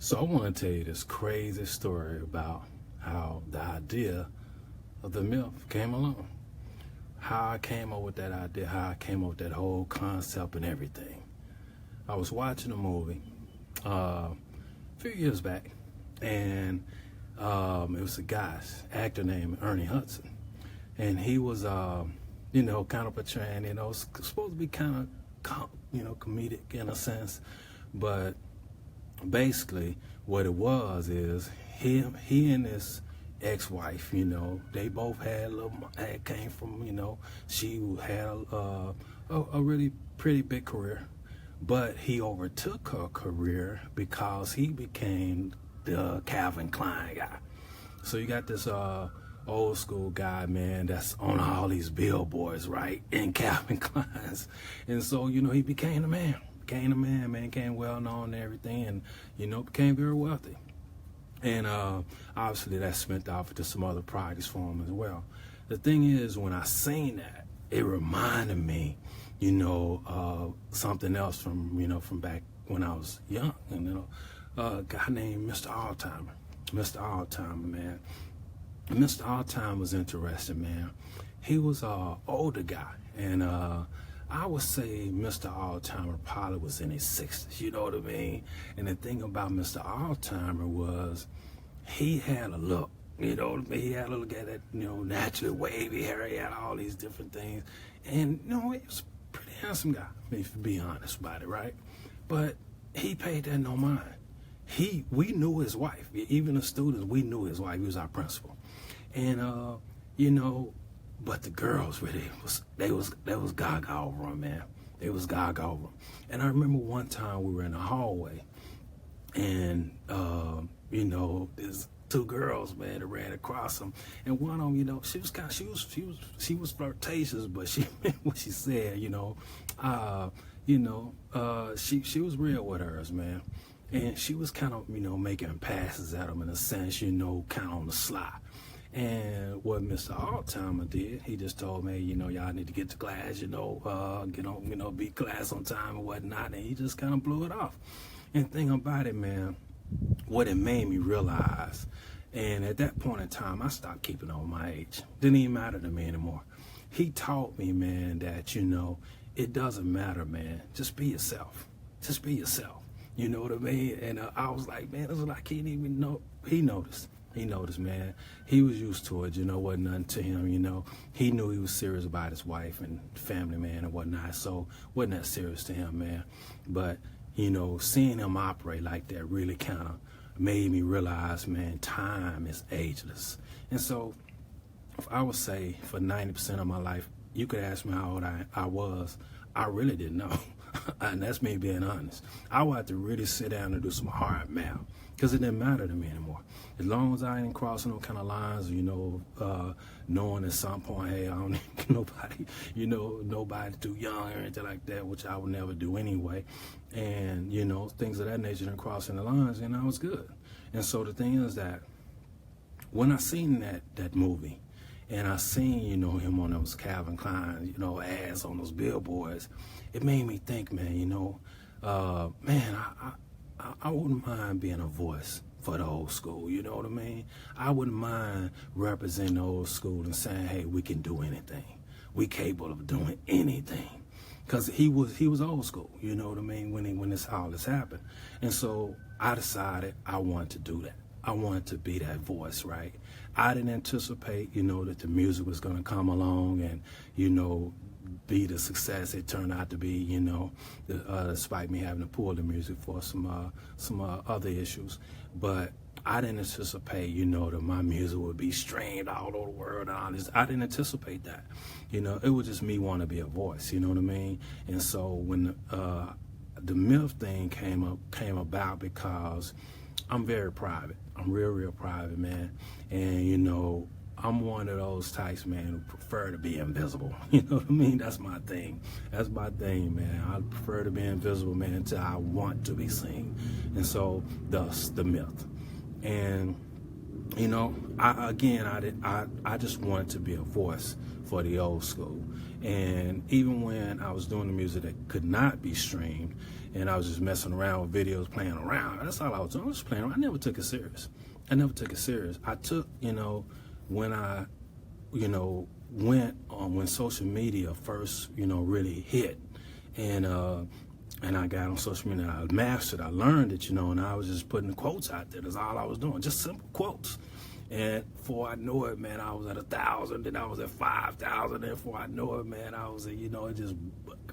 So I want to tell you this crazy story about how the idea of the myth came along. How I came up with that idea, how I came up with that whole concept and everything. I was watching a movie a few years back, and it was a guy's actor named Ernie Hudson. And he was, kind of portraying, supposed to be kind of, comedic in a sense, but basically what it was is he and his ex-wife, they both came from, she had a really pretty big career, but he overtook her career because he became the Calvin Klein guy. So you got this old school guy, man, that's on all these billboards, right, in Calvin Klein's. And so, he became the man. Man, became well known and everything, and became very wealthy. And obviously that spent off to some other projects for him as well. The thing is, when I seen that, it reminded me, something else from back when I was young. And a guy named Mr. Alltimer, man. Mr. Alltimer was interesting, man. He was an older guy, and I would say Mr. Alltimer probably was in his 60s, you know what I mean? And the thing about Mr. Alltimer was he had a look, He had a look at that, naturally wavy hair. He had all these different things. And, he was a pretty handsome guy, if to be honest about it, right? But he paid that no mind. We knew his wife. Even the students, we knew his wife. He was our principal. And, but the girls really was gaga over him, man. They was gaga over him. And I remember one time we were in the hallway, and there's two girls, man, that ran across him, and one of them, she was flirtatious, but she meant what she said, she was real with hers, man. And she was kind of, making passes at him in a sense, kind of on the sly. And what Mr. Alltimer did, he just told me, y'all need to get to class, get on, be class on time and whatnot. And he just kind of blew it off. And the thing about it, man, what it made me realize, and at that point in time, I stopped keeping on my age. Didn't even matter to me anymore. He taught me, man, that, it doesn't matter, man. Just be yourself. Just be yourself. You know what I mean? And I was like, man, this is like he didn't even know. He noticed. He noticed, man. He was used to it, wasn't nothing to him, He knew he was serious about his wife and family, man, and whatnot, so wasn't that serious to him, man. But, seeing him operate like that really kind of made me realize, man, time is ageless. And so, if I would say for 90% of my life, you could ask me how old I was, I really didn't know. And that's me being honest. I would have to really sit down and do some hard math, because it didn't matter to me anymore. As long as I ain't crossing no kind of lines, knowing at some point, hey, I don't need nobody, nobody too young or anything like that, which I would never do anyway. And, things of that nature and crossing the lines, and I was good. And so the thing is that when I seen that movie, and I seen, him on those Calvin Klein, ads on those billboards, it made me think, man, I wouldn't mind being a voice for the old school, you know what I mean? I wouldn't mind representing the old school and saying, hey, we can do anything. We capable of doing anything. Because he was old school, you know what I mean, when all this happened. And so I decided I wanted to do that. I wanted to be that voice, right? I didn't anticipate, that the music was going to come along and, be the success it turned out to be, despite me having to pull the music for some other issues. But I didn't anticipate, that my music would be streamed all over the world and all this. I didn't anticipate that. It was just me wanting to be a voice, you know what I mean? And so when the myth thing came about because I'm very private. I'm real private, man. And, I'm one of those types, man, who prefer to be invisible. You know what I mean? That's my thing. That's my thing, man. I prefer to be invisible, man, until I want to be seen. And so, thus, the myth. And, I just wanted to be a voice for the old school. And even when I was doing the music that could not be streamed, and I was just messing around with videos, playing around, that's all I was doing. I was just playing around. I never took it serious. I took, when I, went on, when social media first, really hit, and I got on social media, I mastered, I learned it, and I was just putting the quotes out there. That's all I was doing, just simple quotes. And before I know it, man, I was at 1,000, then I was at 5,000, and before I know it, man, I was at, it just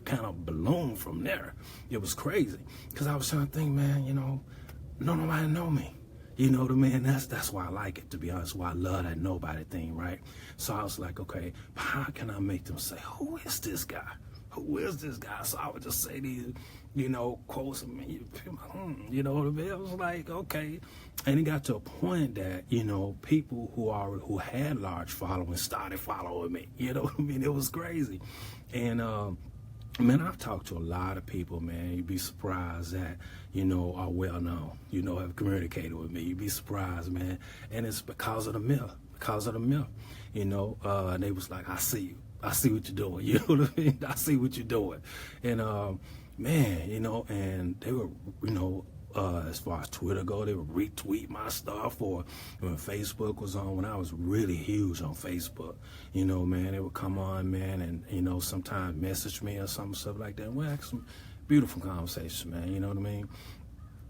kind of ballooned from there. It was crazy, because I was trying to think, man, nobody know me. You know what I mean? That's why I like it, to be honest, why I love that nobody thing, right? So I was like, okay, how can I make them say, who is this guy? Who is this guy? So I would just say these, quotes, and you know what I mean? I was like, okay. And it got to a point that, people who had large followings started following me. You know what I mean? It was crazy. And, man, I've talked to a lot of people, man. You'd be surprised that, are well known, have communicated with me. You'd be surprised, man. And it's because of the myth. They was like, I see you. I see what you're doing. You know what I mean? I see what you're doing. And, man, and they were, as far as Twitter go, they would retweet my stuff, or when Facebook was on, when I was really huge on Facebook, man, they would come on, man, and, sometimes message me or some stuff like that. We had some beautiful conversations, man, you know what I mean?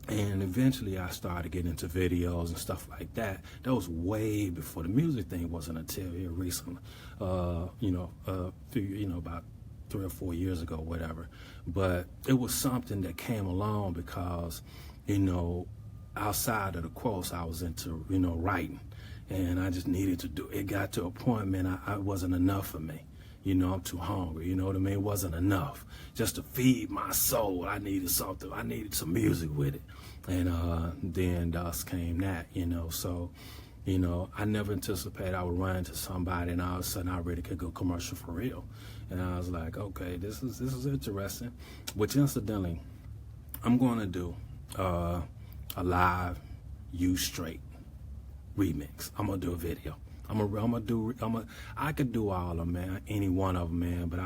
And eventually I started getting into videos and stuff like that. That was way before the music thing wasn't until here recently, about 3 or 4 years ago, whatever. But it was something that came along because, outside of the quotes, I was into, writing. And I just needed to do it. It got to a point, man, I wasn't enough for me. I'm too hungry, you know what I mean? It wasn't enough. Just to feed my soul, I needed something. I needed some music with it. And then thus came that, So, I never anticipated I would run into somebody and all of a sudden I really could go commercial for real. And I was like, okay, this is interesting. Which incidentally, I'm going to do a live You Straight remix. I'm going to do a video. I could do all of them, man, any one of them, man, but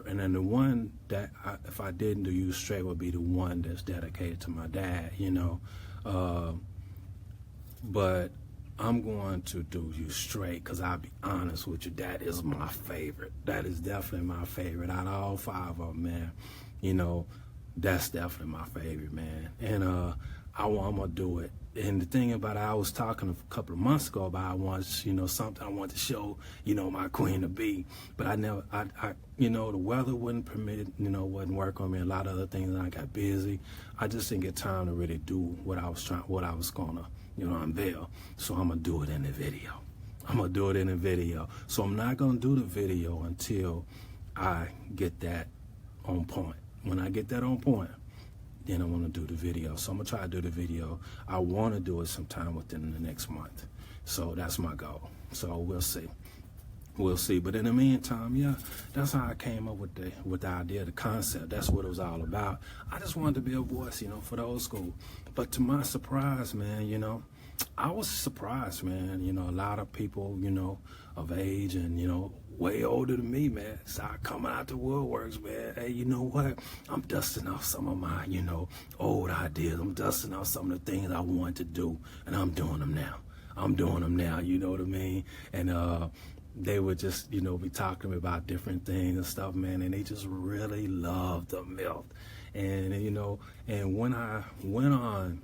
and then the one that if I didn't do You Straight would be the one that's dedicated to my dad, but I'm going to do You Straight because I'll be honest with you, that is my favorite. That is definitely my favorite out of all 5 of them, man. That's definitely my favorite, man. And I'm going to do it. And the thing about it, I was talking a couple of months ago about something I wanted to show, my queen to be. But I never, the weather wouldn't permit it, wouldn't work on me. A lot of other things, and I got busy. I just didn't get time to really do what I was going to, unveil. So I'm going to do it in the video. So I'm not going to do the video until I get that on point. When I get that on point, then I want to do the video. So I'm going to try to do the video. I want to do it sometime within the next month. So that's my goal. So we'll see. But in the meantime, yeah, that's how I came up with the idea, the concept. That's what it was all about. I just wanted to be a voice, for the old school. But to my surprise, man, I was surprised, man. A lot of people, of age and, way older than me, man, start coming out the woodworks, man. Hey, you know what? I'm dusting off some of my, old ideas. I'm dusting off some of the things I wanted to do, and I'm doing them now. You know what I mean? And they would just, be talking to me about different things and stuff, man, and they just really loved the milk. And, and when I went on,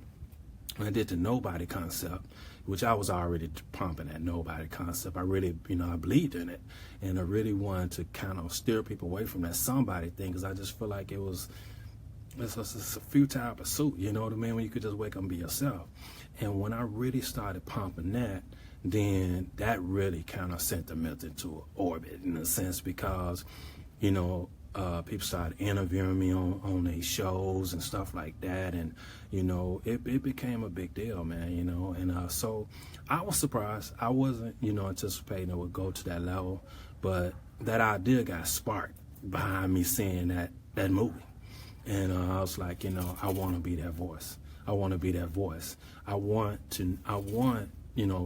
I did the Nobody concept, which I was already pumping that Nobody concept. I really, I believed in it. And I really wanted to kind of steer people away from that somebody thing, because I just feel like it's a futile pursuit, you know what I mean, when you could just wake up and be yourself. And when I really started pumping that, then that really kind of sent the myth into orbit, in a sense, because, people started interviewing me on these shows and stuff like that, and it became a big deal, man. And so I was surprised. I wasn't anticipating it would go to that level, but that idea got sparked behind me seeing that movie, and I was like, I want to be that voice. I want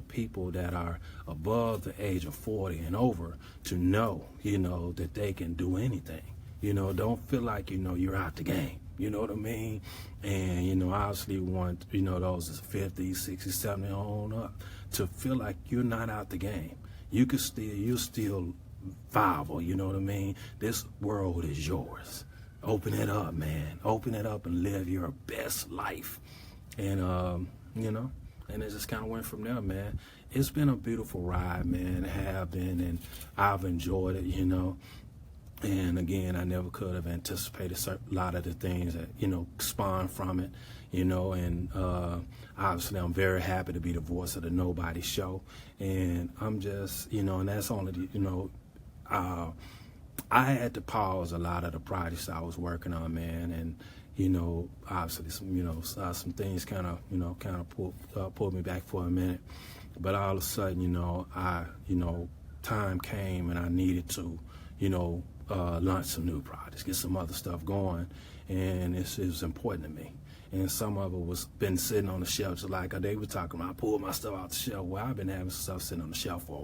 people that are above the age of 40 and over to know, that they can do anything. Don't feel like, you're out the game. You know what I mean? And, obviously want, those is 50, 60, 70 on up to feel like you're not out the game. You're still viable. You know what I mean? This world is yours. Open it up, man. Open it up and live your best life. And, and it just kind of went from there, man. It's been a beautiful ride, man. It have been, and I've enjoyed it, And again, I never could have anticipated a lot of the things that, spawn from it, and obviously I'm very happy to be the voice of the Nobody Show. And I'm just, and that's only, I had to pause a lot of the projects I was working on, man. And, obviously some things kind of pulled me back for a minute. But all of a sudden, time came and I needed to, launch some new projects, get some other stuff going, and it was important to me. And some of it was been sitting on the shelf, just like they were talking about. I pulled my stuff out the shelf. Well, I've been having stuff sitting on the shelf for a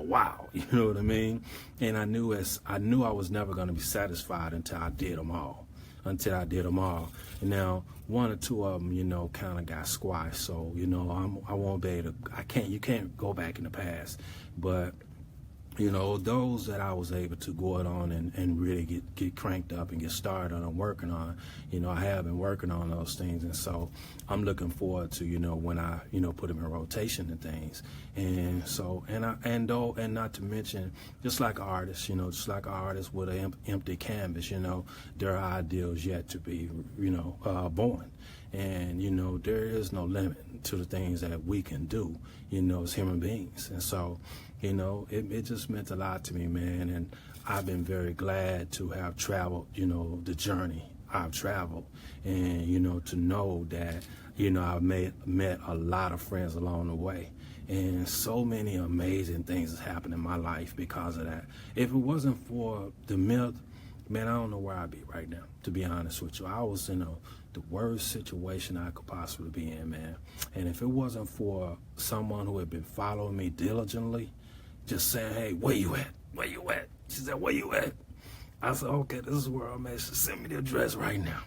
while. You know what I mean? And I knew I was never going to be satisfied until I did them all. And now one or two of them, kind of got squashed. So I won't be able to. You can't go back in the past, but. Those that I was able to go out on and really get cranked up and get started on and working on, I have been working on those things. And so I'm looking forward to, when I, put them in rotation and things. And so, and not to mention, just like artists, with an empty canvas, there are ideals yet to be, born. And, there is no limit to the things that we can do, as human beings. And so, it just meant a lot to me, man. And I've been very glad to have traveled, the journey I've traveled. And, to know that, I've met a lot of friends along the way. And so many amazing things has happened in my life because of that. If it wasn't for the myth, man, I don't know where I'd be right now, to be honest with you. I was in the worst situation I could possibly be in, man. And if it wasn't for someone who had been following me diligently, just saying, hey, where you at? Where you at? She said, where you at? I said, okay, this is where I'm at. She sent me the address right now.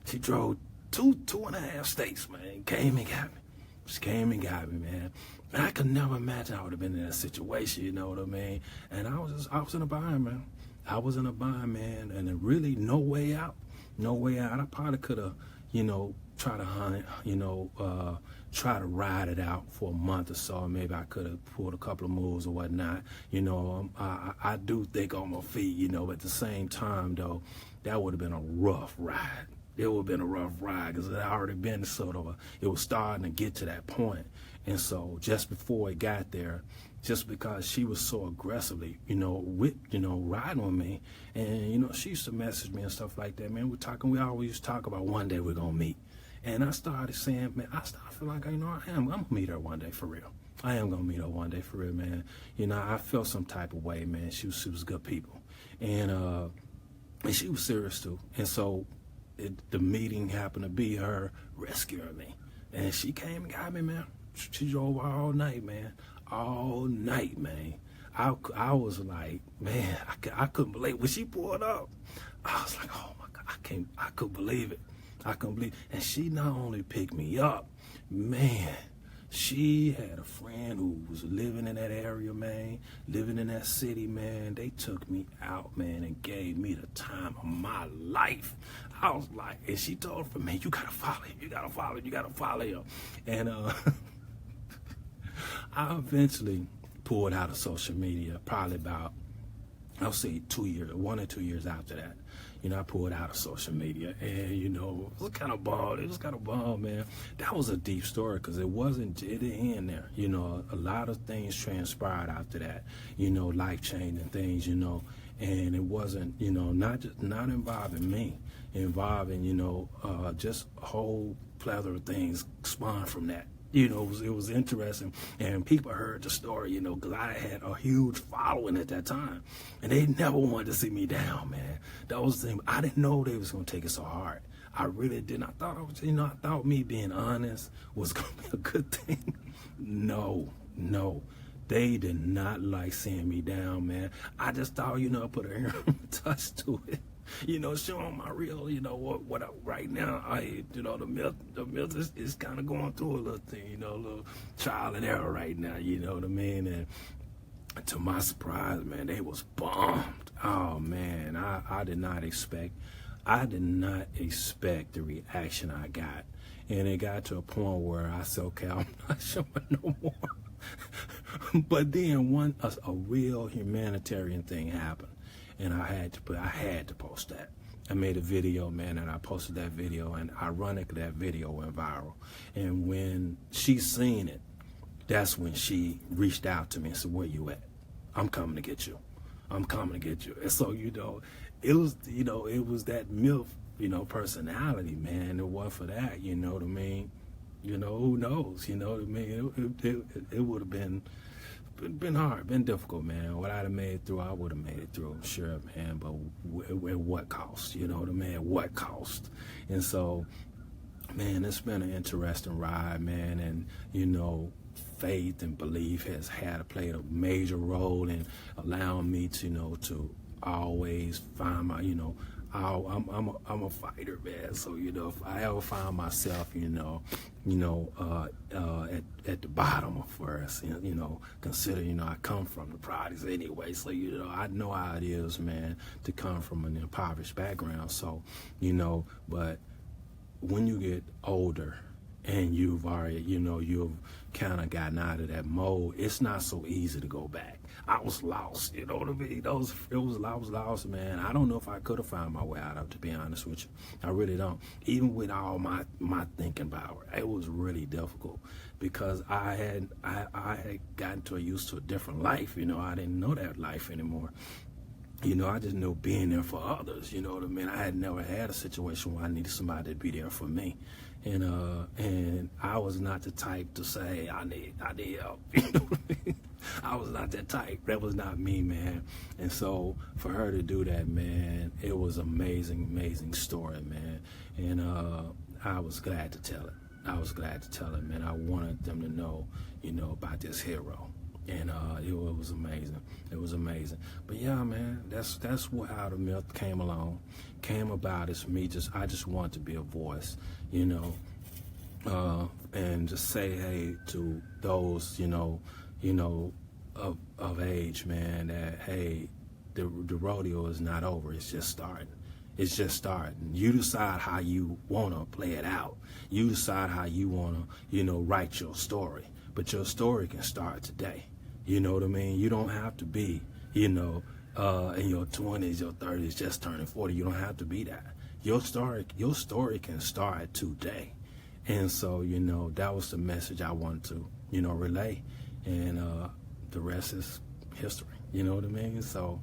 She drove two and a half states, man. Came and got me. She came and got me, man. And I could never imagine I would have been in that situation, you know what I mean? And I was in a bind, man. I was in a bind, man, and then really no way out. No way out. I probably could have, try to hunt, try to ride it out for a month or so. Maybe I could have pulled a couple of moves or whatnot. I do think on my feet, but at the same time, though, that would have been a rough ride. It would have been a rough ride because it had already been it was starting to get to that point. And so just before it got there, just because she was so aggressively, riding with me. And, she used to message me and stuff like that, man. We always used to talk about one day we're going to meet. And I started saying, man, I started feeling like, I'm going to meet her one day for real. I am going to meet her one day for real, man. I felt some type of way, man. She was good people. And she was serious too. And so the meeting happened to be her rescuing me. And she came and got me, man. She drove all night, man. All night, man. I was like, man, I couldn't believe it. When she pulled up, I was like, oh my God, I couldn't believe it. I couldn't believe it. And she not only picked me up, man, she had a friend who was living in that area, man, living in that city, man. They took me out, man, and gave me the time of my life. I was like, and she told her, man, you gotta follow him, you gotta follow him. And I eventually pulled out of social media, probably about, I'll say 1 or 2 years after that. I pulled out of social media, and, it was kind of bummed. It was kind of bummed, man. That was a deep story because it didn't end there. A lot of things transpired after that, life-changing things, and it wasn't, not involving me, involving, just a whole plethora of things spawned from that. It was interesting, and people heard the story, because I had a huge following at that time, and they never wanted to see me down, man. That was the thing. I didn't know they was going to take it so hard. I really didn't. I thought me being honest was going to be a good thing, No. They did not like seeing me down, man. I just thought, put a human touch to it. Showing my real, what I, right now, the milk is kind of going through a little thing, a little trial and error right now, you know what I mean? And to my surprise, man, they was bummed. Oh, man, I did not expect the reaction I got. And it got to a point where I said, okay, I'm not showing no more. But then a real humanitarian thing happened. And I had to post that. I made a video, man, and I posted that video, and ironically, that video went viral. And when she seen it, that's when she reached out to me and said, where you at? I'm coming to get you. I'm coming to get you. And so, it was that MILF, personality, man. It wasn't for that, you know what I mean? Who knows, you know what I mean? It would have been hard, been difficult, man. What I'd have made it through, I would have made it through, sure, man. But at what cost? You know what I mean? At what cost? And so, man, it's been an interesting ride, man. And faith and belief has played a major role in allowing me to to always find my I'm a fighter, man. So if I ever find myself at the bottom of first, consider I come from the projects anyway. So I know how it is, man, to come from an impoverished background. So but when you get older and you've already you've kind of gotten out of that mode, it's not so easy to go back. I was lost, you know what I mean? I was lost, man. I don't know if I could have found my way out of it, to be honest with you. I really don't. Even with all my thinking power, it was really difficult because I had gotten used to a different life. I didn't know that life anymore. I just knew being there for others. You know what I mean? I had never had a situation where I needed somebody to be there for me. And I was not the type to say I need help. You know what I mean? I was not that type. That was not me, man. And so for her to do that, man, it was amazing story, man. And I was glad to tell it. Man. I wanted them to know, about this hero. And it was amazing. It was amazing. But yeah, man, that's how the MILF came about. It's me. I just wanted to be a voice, and just say hey to those, of age, man. That hey, the rodeo is not over. It's just starting. It's just starting. You decide how you wanna play it out. You decide how you wanna, write your story. But your story can start today. You know what I mean? You don't have to be, in your 20s, your 30s, just turning 40. You don't have to be that. Your story can start today. And so, that was the message I wanted to, relay. And the rest is history. You know what I mean? So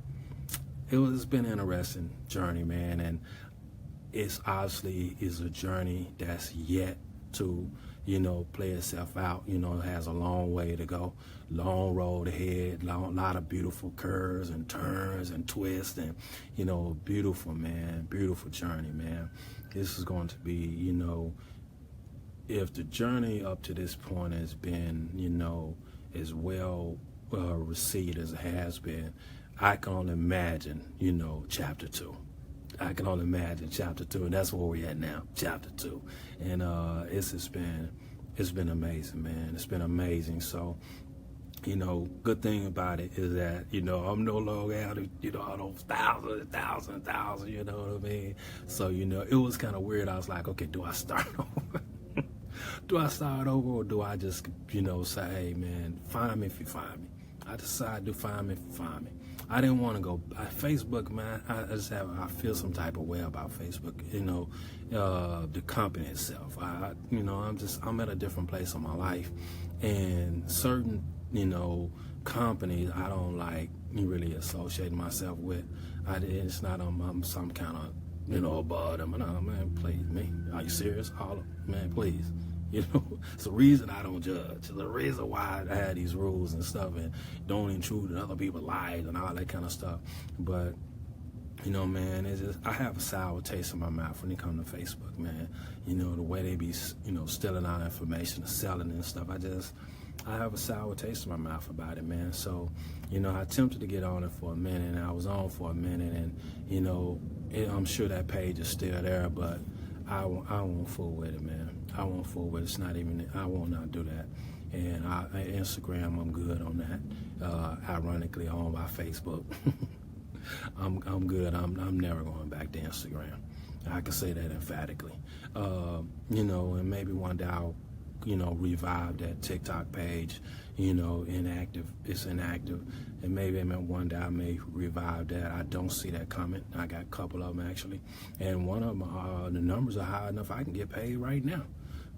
it's been an interesting journey, man. And it's obviously is a journey that's yet to, play itself out. It has a long way to go, long road ahead, lot of beautiful curves and turns and twists and, beautiful, man, beautiful journey, man. This is going to be, if the journey up to this point has been, as well received as it has been, I can only imagine, chapter 2. I can only imagine chapter 2, and that's where we're at now, chapter 2. And it's been amazing, man. It's been amazing. So, good thing about it is that, I'm no longer out of, all those thousands, you know what I mean? So, it was kind of weird. I was like, okay, do I start over? Or do I just, say, hey, man, find me if you find me? I decided to find me if you find me. I didn't want to go. Facebook, man, I feel some type of way about Facebook, the company itself. I'm at a different place in my life. And certain, companies I don't like really associate myself with. It's not I'm some kind of, above them. No, man, please, me. Are you serious? Holler, man, please. It's the reason I don't judge. It's the reason why I have these rules and stuff and don't intrude in other people's lives and all that kind of stuff. But, man, it's just, I have a sour taste in my mouth when it comes to Facebook, man. The way they be, stealing our information and selling and stuff. I have a sour taste in my mouth about it, man. So, I attempted to get on it for a minute, and I was on for a minute, and, I'm sure that page is still there, but I won't fool with it, man. I won't fool with it. It's not even, I will not do that. And Instagram, I'm good on that. Ironically, on my Facebook, I'm good. I'm never going back to Instagram. I can say that emphatically. And maybe one day I'll, revive that TikTok page. Inactive. It's inactive, and maybe one day I may revive that. I don't see that coming. I got a couple of them actually, and one of them, the numbers are high enough I can get paid right now,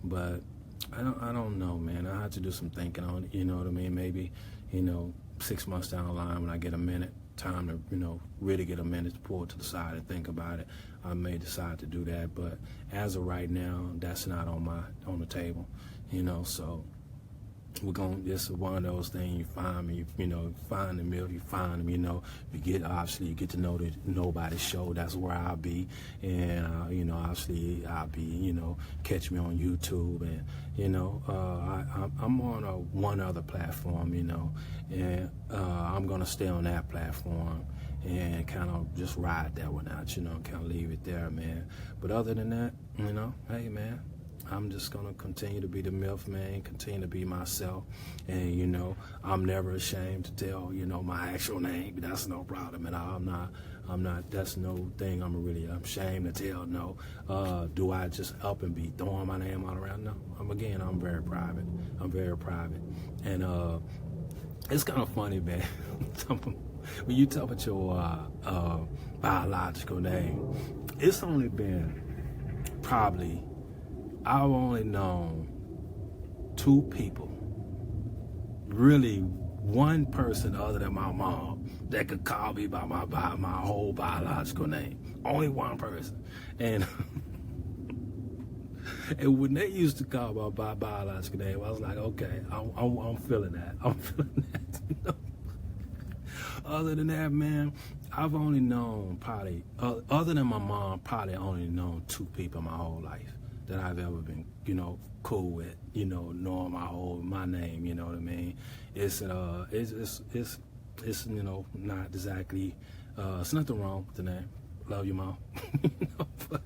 but I don't know, man. I have to do some thinking on it. You know what I mean? Maybe, 6 months down the line when I get a minute, time to, really get a minute to pull it to the side and think about it, I may decide to do that. But as of right now, that's not on the table, so we're going, this is one of those things. You find me, find the mill, you find them, you get to know nobody's show. That's where I'll be. And, obviously I'll be, catch me on YouTube, and, I'm on one other platform, and I'm going to stay on that platform and kind of just ride that one out, kind of leave it there, man. But other than that, hey, man, I'm just going to continue to be the MILF, man, continue to be myself. And, I'm never ashamed to tell, my actual name. That's no problem at all. I'm not, that's no thing I'm ashamed to tell, no. Do I just up and be throwing my name all around? No. I'm very private. I'm very private. And it's kind of funny, man. When you talk about your biological name, it's only been probably, I've only known 2 people, really one person other than my mom, that could call me by my whole biological name. Only one person. And and when they used to call my biological name, I was like, okay, I'm feeling that. I'm feeling that. Other than that, man, I've only known probably, other than my mom, probably only known 2 people my whole life that I've ever been, cool with, knowing my name, you know what I mean? It's not exactly, it's nothing wrong with the name. Love you, Mom. But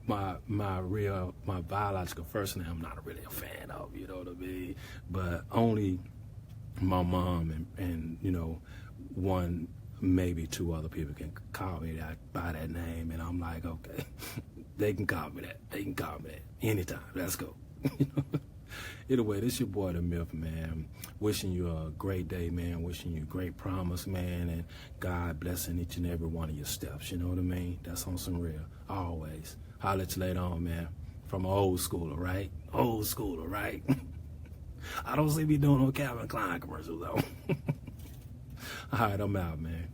my biological first name, I'm not really a fan of, you know what I mean? But only my mom and one, maybe 2 other people can call me by that name, and I'm like, okay, they can call me that. They can call me that anytime. Let's go. Either way, this your boy, the MILF, man. Wishing you a great day, man. Wishing you great promise, man, and God blessing each and every one of your steps. You know what I mean? That's on some real. Always. Holler at you later on, man. From an old schooler, right? Old schooler, right? I don't see me doing no Calvin Klein commercials, though. All right, I'm out, man.